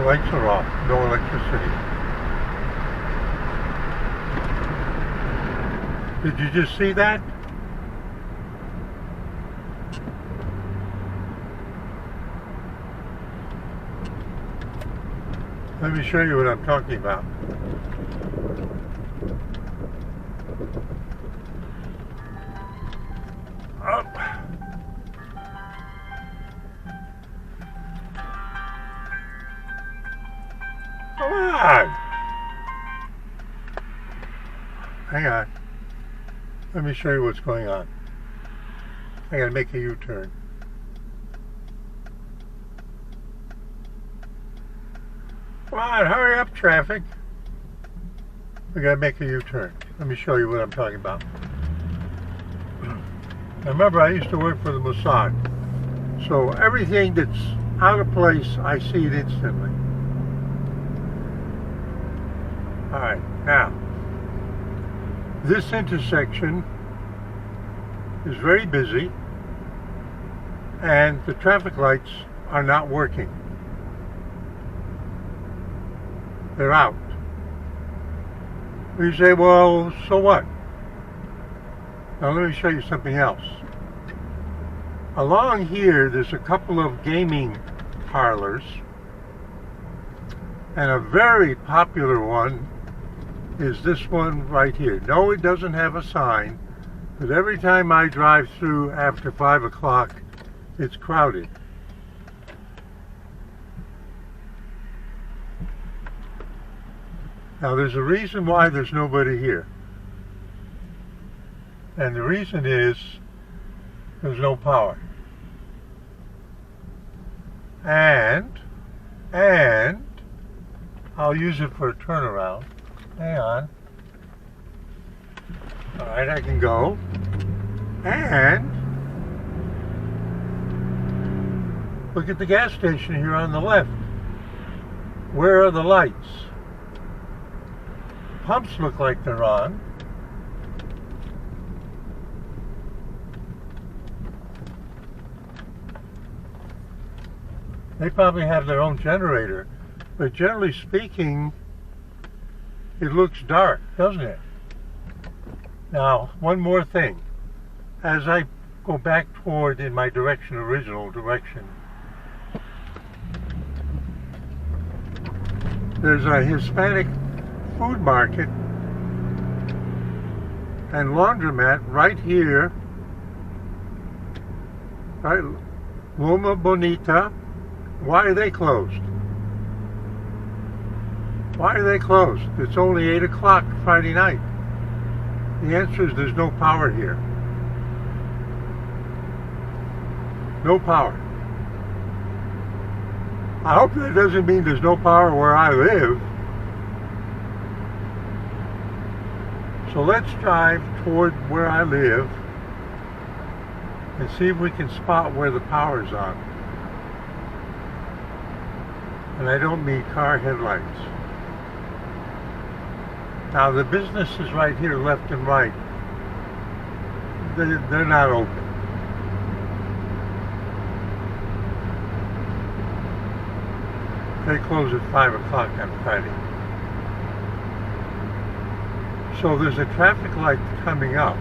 lights are off, no electricity. Did you just see that? Let me show you what I'm talking about. Up. Come on. Hang on. Let me show you what's going on. I gotta make a U-turn. Come on, hurry up, traffic. We gotta make a U-turn. Let me show you what I'm talking about. Now remember, I used to work for the Mossad. So everything that's out of place, I see it instantly. Alright, now, this intersection is very busy and the traffic lights are not working. They're out. You say, well, so what? Now let me show you something else. Along here, there's a couple of gaming parlors, and a very popular one is this one right here. No, it doesn't have a sign, but every time I drive through after 5 o'clock, it's crowded. Now there's a reason why there's nobody here. And the reason is there's no power. And I'll use it for a turnaround. Hang on. Alright, I can go. And look at the gas station here on the left. Where are the lights? Pumps look like they're on. They probably have their own generator, but generally speaking, it looks dark, doesn't it? Now, one more thing. As I go back toward in my direction, original direction, there's a Hispanic food market and laundromat right here, right? Loma Bonita. Why are they closed? Why are they closed? It's only 8 o'clock Friday night. The answer is there's no power here. No power. I hope that doesn't mean there's no power where I live. So let's drive toward where I live and see if we can spot where the power's on. And I don't mean car headlights. Now the businesses right here, left and right, they're not open. They close at 5 o'clock on Friday. So there's a traffic light coming up.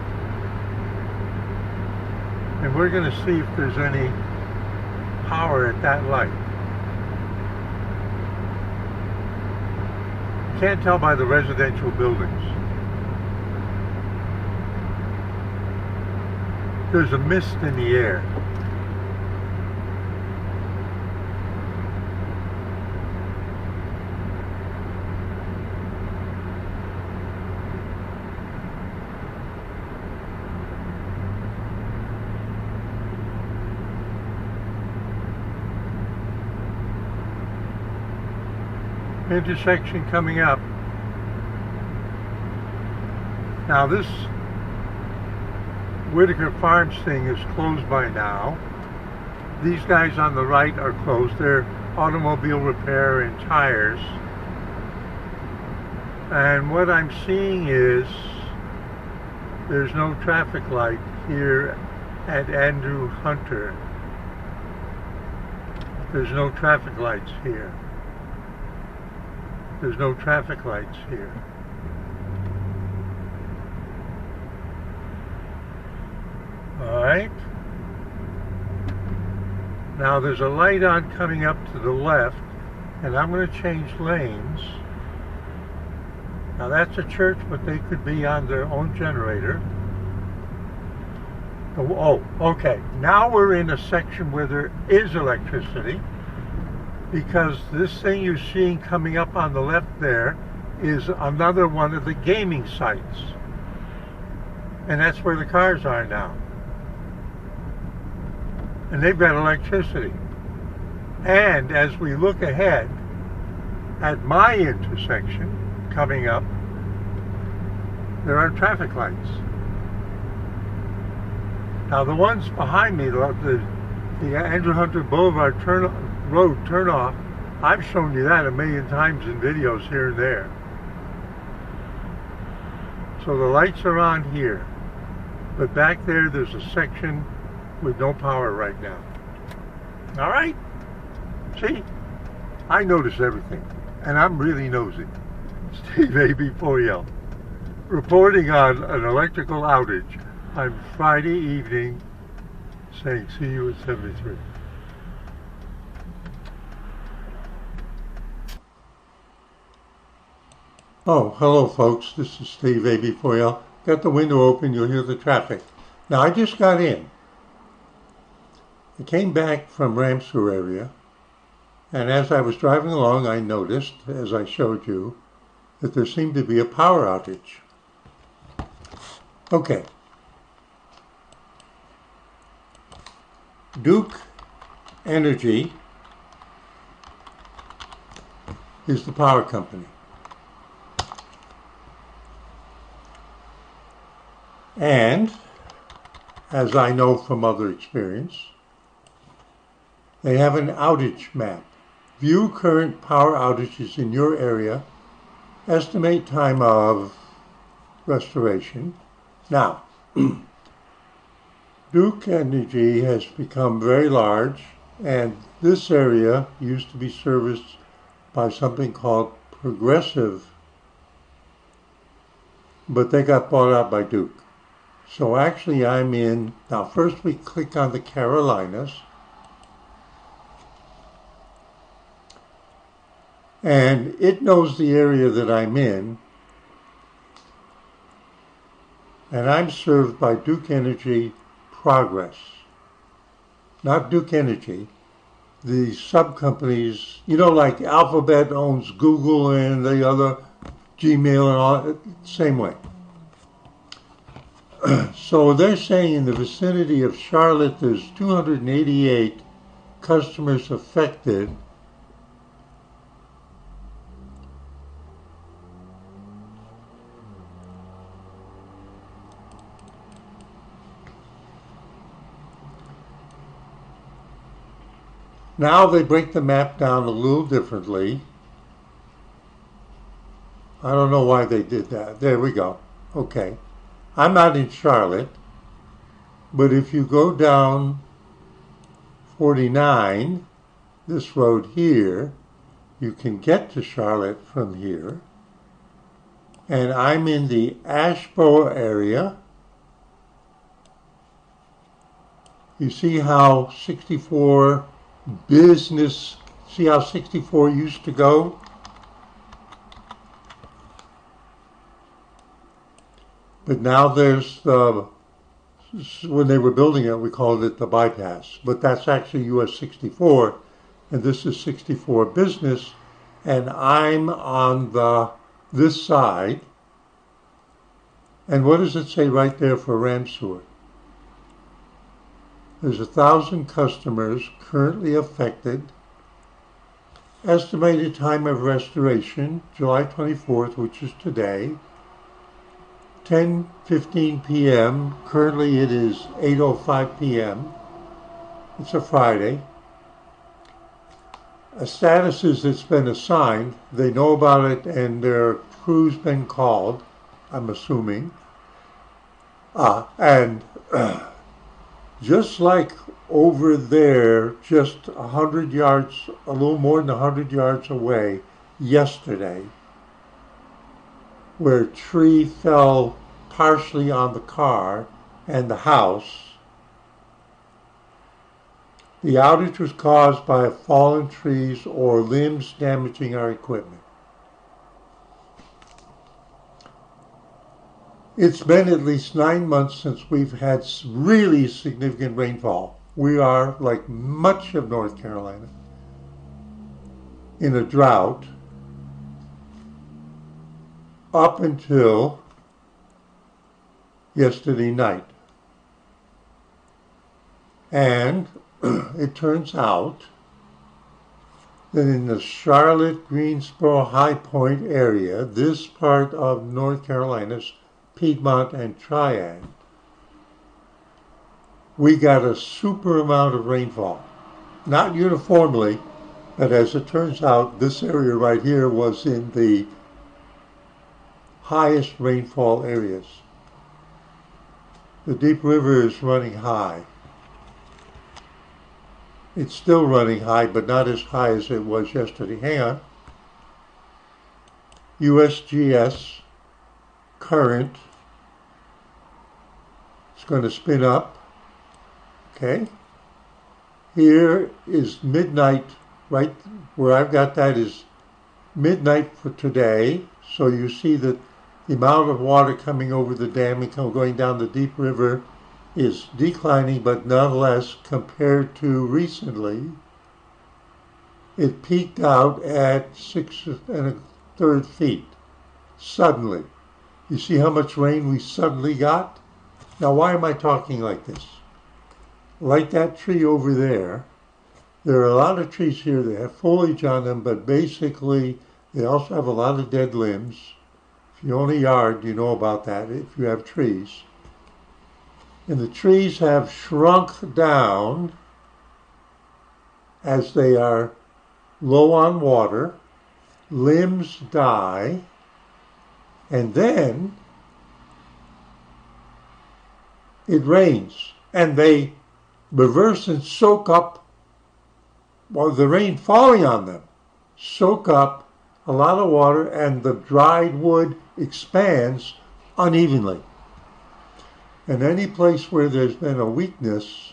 And we're going to see if there's any power at that light. You can't tell by the residential buildings. There's a mist in the air. Intersection coming up. Now this Whitaker Farms thing is closed by now. These guys on the right are closed. They're automobile repair and tires. And what I'm seeing is there's no traffic light here at Andrew Hunter. There's no traffic lights here. There's no traffic lights here. Alright. Now there's a light on coming up to the left, and I'm going to change lanes. Now that's a church, but they could be on their own generator. Oh, okay. Now we're in a section where there is electricity, because this thing you're seeing coming up on the left there is another one of the gaming sites. And that's where the cars are now. And they've got electricity. And as we look ahead at my intersection coming up, there are traffic lights. Now the ones behind me, the Andrew Hunter Boulevard road turnoff, I've shown you that a million times in videos here and there. So the lights are on here, but back there's a section with no power right now. All right? See? I notice everything, and I'm really nosy. Steve A.B.4L, reporting on an electrical outage on Friday evening, saying see you at 73. Oh, hello folks, this is Steve A.B.4L. Got the window open, you'll hear the traffic. Now I just got in. I came back from Ramseur area, and as I was driving along I noticed, as I showed you, that there seemed to be a power outage. Okay. Duke Energy is the power company. And, as I know from other experience, they have an outage map. View current power outages in your area. Estimate time of restoration. Now, Duke Energy has become very large, and this area used to be serviced by something called Progressive, but they got bought out by Duke. So actually I'm in, now first we click on the Carolinas, and it knows the area that I'm in, and I'm served by Duke Energy Progress. Not Duke Energy, the sub-companies, you know, like Alphabet owns Google and the other, Gmail and all, same way. So they're saying in the vicinity of Charlotte there's 288 customers affected. Now they break the map down a little differently. I don't know why they did that. There we go. Okay. I'm not in Charlotte, but if you go down 49, this road here, you can get to Charlotte from here. And I'm in the Asheboro area. You see how 64 business, see how 64 used to go? But now there's the, when they were building it, we called it the bypass. But that's actually US 64, and this is 64 business, and I'm on this side. And what does it say right there for Ramseur? There's 1,000 customers currently affected. Estimated time of restoration, July 24th, which is today. 10:15 p.m. Currently it is 8:05 p.m. It's a Friday. A status is it's been assigned. They know about it and their crew's been called, I'm assuming. And just like over there, just 100 yards, a little more than 100 yards away, yesterday, where a tree fell partially on the car and the house. The outage was caused by fallen trees or limbs damaging our equipment. It's been at least 9 months since we've had really significant rainfall. We are, like much of North Carolina, in a drought up until yesterday night. And it turns out that in the Charlotte, Greensboro, High Point area, this part of North Carolina's Piedmont and Triad, we got a super amount of rainfall. Not uniformly, but as it turns out, this area right here was in the highest rainfall areas. The Deep River is running high. It's still running high, but not as high as it was yesterday. Hang on. USGS current is going to spin up. Okay. Here is midnight, right where I've got that is midnight for today. So you see that the amount of water coming over the dam and going down the Deep River is declining, but nonetheless, compared to recently, it peaked out at 6 1/3 feet. Suddenly. You see how much rain we suddenly got? Now, why am I talking like this? Like that tree over there, there are a lot of trees here that have foliage on them, but basically, they also have a lot of dead limbs. If you own a yard, you know about that, if you have trees. And the trees have shrunk down as they are low on water, limbs die, and then it rains, and they reverse and soak up, well, the rain falling on them, soak up a lot of water, and the dried wood expands unevenly. And any place where there's been a weakness,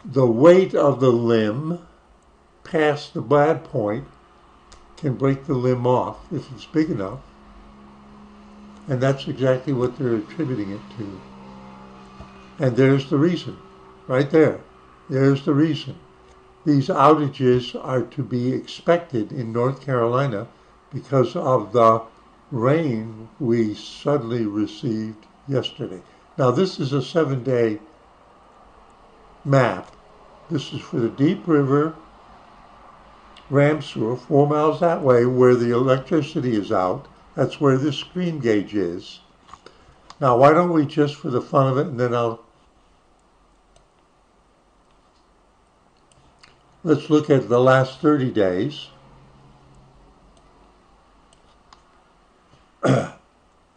the weight of the limb past the bad point can break the limb off if it's big enough. And that's exactly what they're attributing it to. And there's the reason, right there. There's the reason. These outages are to be expected in North Carolina because of the rain we suddenly received yesterday. Now this is a 7-day map. This is for the Deep River, Ramseur, 4 miles that way, where the electricity is out. That's where this screen gauge is. Now why don't we just, for the fun of it, and then let's look at the last 30 days.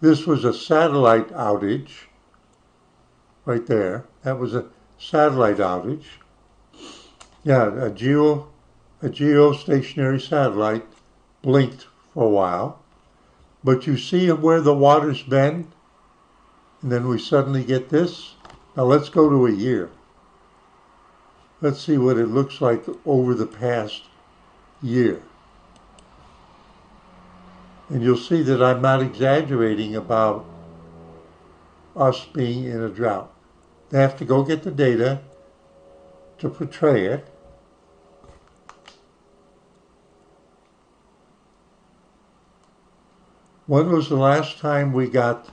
This was a satellite outage, right there. That was a satellite outage. Yeah, a geostationary satellite blinked for a while. But you see where the water's been? And then we suddenly get this. Now let's go to a year. Let's see what it looks like over the past year. And you'll see that I'm not exaggerating about us being in a drought. They have to go get the data to portray it. When was the last time we got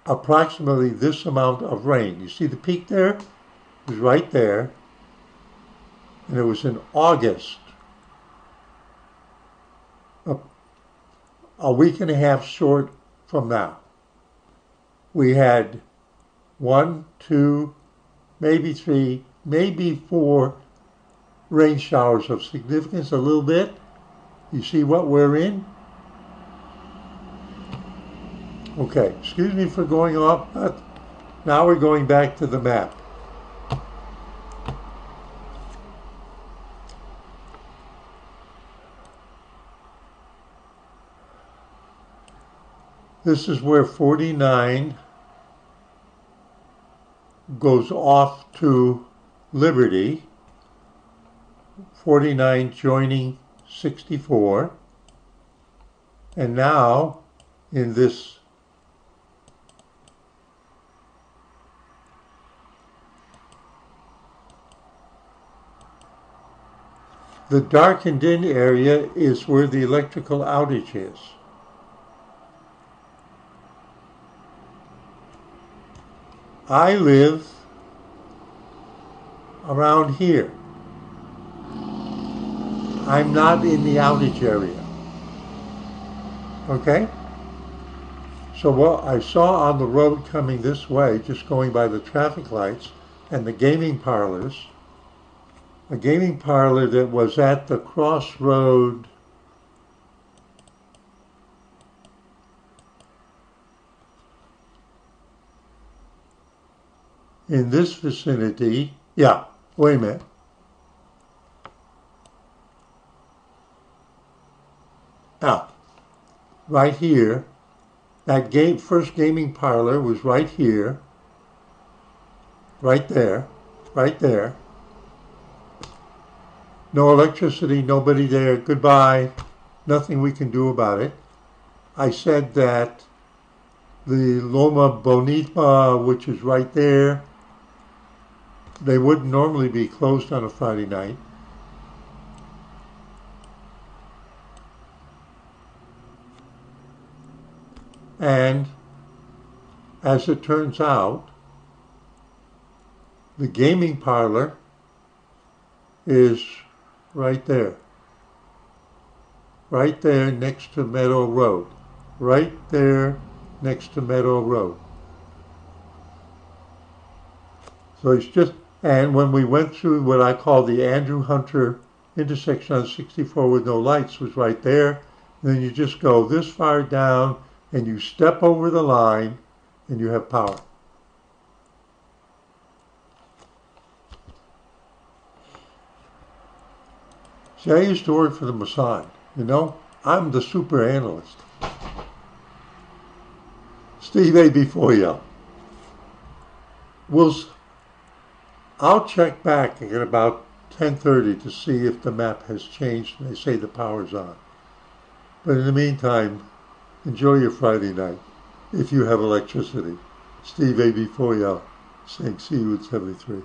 approximately this amount of rain? You see the peak there? It was right there. And it was in August. A week and a half short from now. We had 1, 2, maybe 3, maybe 4 rain showers of significance, a little bit. You see what we're in? Okay, excuse me for going off, but now we're going back to the map. This is where 49 goes off to Liberty, 49 joining 64, and now in this the darkened in area is where the electrical outage is. I live around here. I'm not in the outage area. Okay? So what I saw on the road coming this way, just going by the traffic lights and the gaming parlors, a gaming parlor that was at the crossroad in this vicinity. Yeah, wait a minute. Now, right here, that first gaming parlor was right here, right there, right there. No electricity, nobody there, goodbye, nothing we can do about it. I said that the Loma Bonita, which is right there, they wouldn't normally be closed on a Friday night. And as it turns out, the gaming parlor is right there next to Meadow Road, right there next to Meadow Road. So it's just, and when we went through what I call the Andrew Hunter intersection on 64 with no lights was right there. And then you just go this far down and you step over the line and you have power. See, I used to work for the Mossad, you know? I'm the super analyst. Steve A. for you. I'll check back at about 10:30 to see if the map has changed and they say the power's on. But in the meantime, enjoy your Friday night, if you have electricity. Steve A. for you, saying see you at 73.